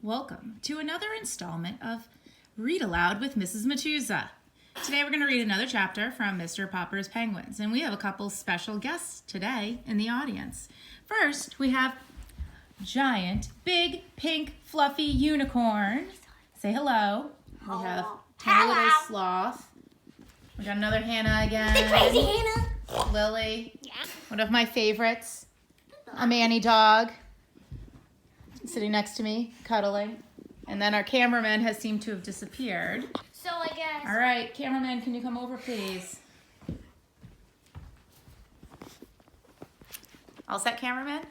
Welcome to another installment of Read Aloud with Mrs.Matuza. Today we're going to read another chapter from Mr. Popper's Penguins, and we have a couple special guests today in the audience. First, we have giant, big, pink, fluffy unicorn. Say hello. We have tiny little sloth. We got another Hannah again. The crazy Hannah. Lily. Yeah. One of my favorites. A Manny dog. Sitting next to me, cuddling. And then our cameraman has seemed to have disappeared. So I guess. All right, cameraman, can you come over, please? All set, cameraman?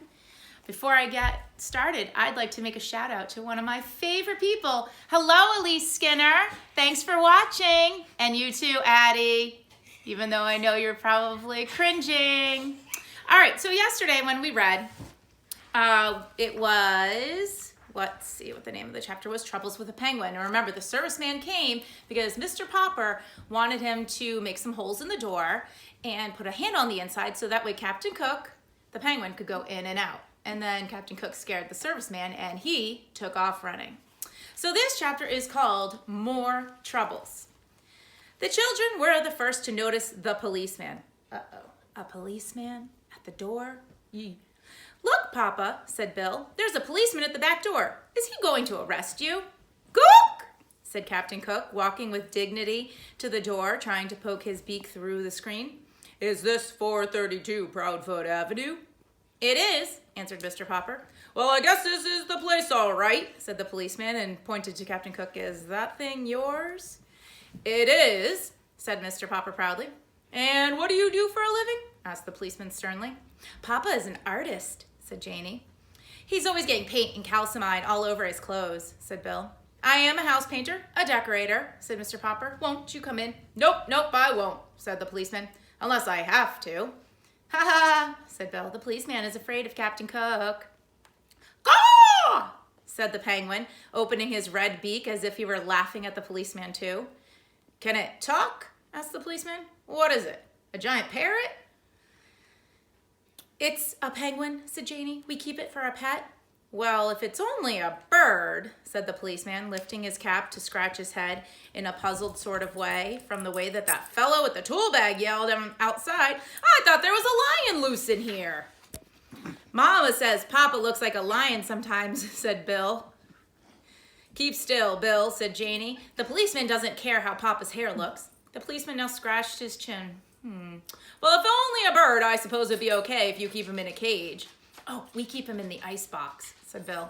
Before I get started, I'd like to make a shout out to one of my favorite people. Hello, Elise Skinner. Thanks for watching. And you too, Addie, even though I know you're probably cringing. All right, so yesterday when we read, it was, let's see what the name of the chapter was, Troubles with a Penguin. And remember, the serviceman came because Mr. Popper wanted him to make some holes in the door and put a handle on the inside so that way Captain Cook, the penguin, could go in and out. And then Captain Cook scared the serviceman and he took off running. So this chapter is called More Troubles. The children were the first to notice the policeman. Uh-oh, a policeman at the door? Yee. Look, Papa, said Bill, there's a policeman at the back door. Is he going to arrest you? Cook, said Captain Cook, walking with dignity to the door, trying to poke his beak through the screen. Is this 432 Proudfoot Avenue? It is, answered Mr. Popper. Well, I guess this is the place all right, said the policeman and pointed to Captain Cook. Is that thing yours? It is, said Mr. Popper proudly. And what do you do for a living? Asked the policeman sternly. Papa is an artist, said Janie. He's always getting paint and calcimine all over his clothes, said Bill. I am a house painter, a decorator, said Mr. Popper. Won't you come in? Nope, I won't, said the policeman, unless I have to. Ha ha, said Bill. The policeman is afraid of Captain Cook. Caw, said the penguin, opening his red beak as if he were laughing at the policeman too. Can it talk? Asked the policeman. What is it? A giant parrot? It's a penguin, said Janie. We keep it for a pet. Well, if it's only a bird, said the policeman, lifting his cap to scratch his head in a puzzled sort of way from the way that fellow with the tool bag yelled outside. I thought there was a lion loose in here. Mama says Papa looks like a lion sometimes, said Bill. Keep still, Bill, said Janie. The policeman doesn't care how Papa's hair looks. The policeman now scratched his chin. Well, if only a bird, I suppose it'd be okay if you keep him in a cage. Oh, we keep him in the icebox, said Bill.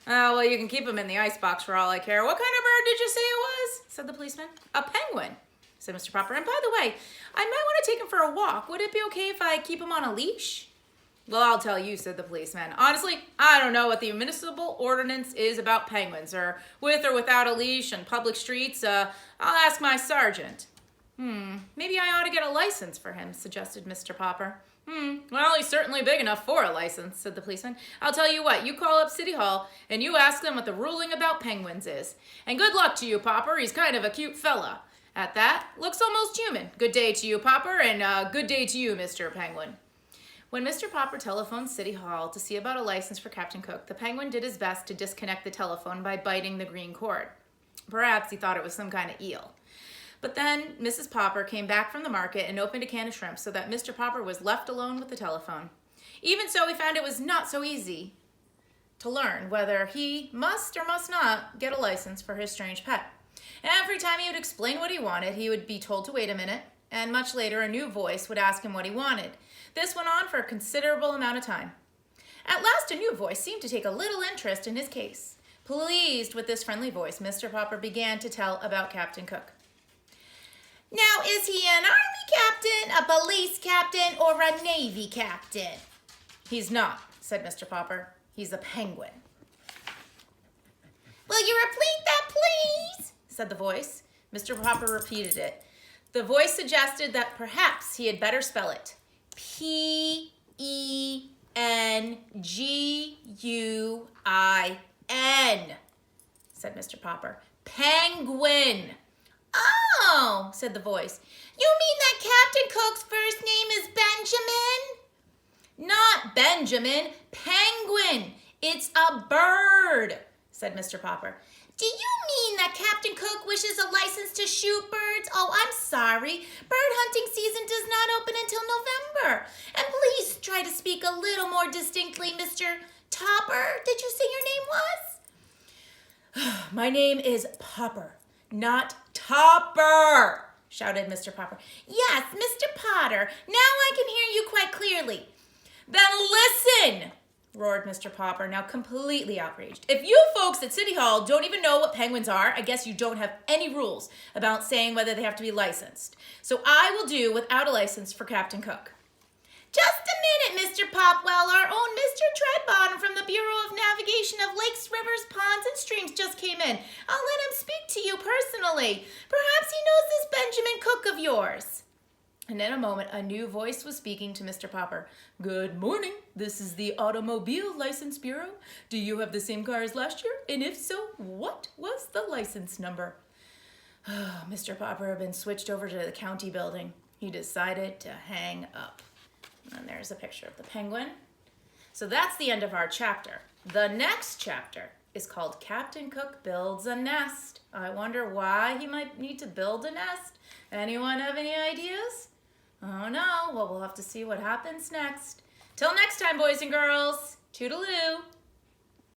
Oh, well, you can keep him in the icebox for all I care. What kind of bird did you say it was? Said the policeman. A penguin, said Mr. Popper. And by the way, I might want to take him for a walk. Would it be okay if I keep him on a leash? Well, I'll tell you, said the policeman. Honestly, I don't know what the municipal ordinance is about penguins, or with or without a leash on public streets. I'll ask my sergeant. Maybe I ought to get a license for him, suggested Mr. Popper. Well, he's certainly big enough for a license, said the policeman. I'll tell you what, you call up City Hall and you ask them what the ruling about penguins is. And good luck to you, Popper. He's kind of a cute fella. At that, looks almost human. Good day to you, Popper, and good day to you, Mr. Penguin. When Mr. Popper telephoned City Hall to see about a license for Captain Cook, the penguin did his best to disconnect the telephone by biting the green cord. Perhaps he thought it was some kind of eel. But then Mrs. Popper came back from the market and opened a can of shrimp so that Mr. Popper was left alone with the telephone. Even so, he found it was not so easy to learn whether he must or must not get a license for his strange pet. Every time he would explain what he wanted, he would be told to wait a minute, and much later a new voice would ask him what he wanted. This went on for a considerable amount of time. At last, a new voice seemed to take a little interest in his case. Pleased with this friendly voice, Mr. Popper began to tell about Captain Cook. Now, is he an army captain, a police captain, or a navy captain? He's not, said Mr. Popper. He's a penguin. Will you repeat that, please? Said the voice. Mr. Popper repeated it. The voice suggested that perhaps he had better spell it. Penguin, said Mr. Popper. Penguin. Oh, said the voice. You mean that Captain Cook's first name is Benjamin? Not Benjamin, penguin. It's a bird, said Mr. Popper. Do you mean that Captain Cook wishes a license to shoot birds? Oh, I'm sorry. Bird hunting season does not open until November. And please try to speak a little more distinctly, Mr. Topper. Did you say your name was? My name is Popper, not Topper, shouted Mr. Popper. Yes, Mr. Potter. Now I can hear you quite clearly. Then listen, roared Mr. Popper, now completely outraged. If you folks at City Hall don't even know what penguins are, I guess you don't have any rules about saying whether they have to be licensed. So I will do without a license for Captain Cook. Just a minute, Mr. Popwell. Our own Mr. Treadbottom from the Bureau of Navigation of Lakes, Rivers, Ponds, and Streams just came in. I'll let him speak to you personally. Perhaps he knows this Benjamin Cook of yours. And in a moment, a new voice was speaking to Mr. Popper. Good morning. This is the Automobile License Bureau. Do you have the same car as last year? And if so, what was the license number? Mr. Popper had been switched over to the county building. He decided to hang up. And there's a picture of the penguin. So that's the end of our chapter. The next chapter is called Captain Cook Builds a Nest. I wonder why he might need to build a nest. Anyone have any ideas? Oh no, well, we'll have to see what happens next. Till next time, boys and girls. Toodaloo.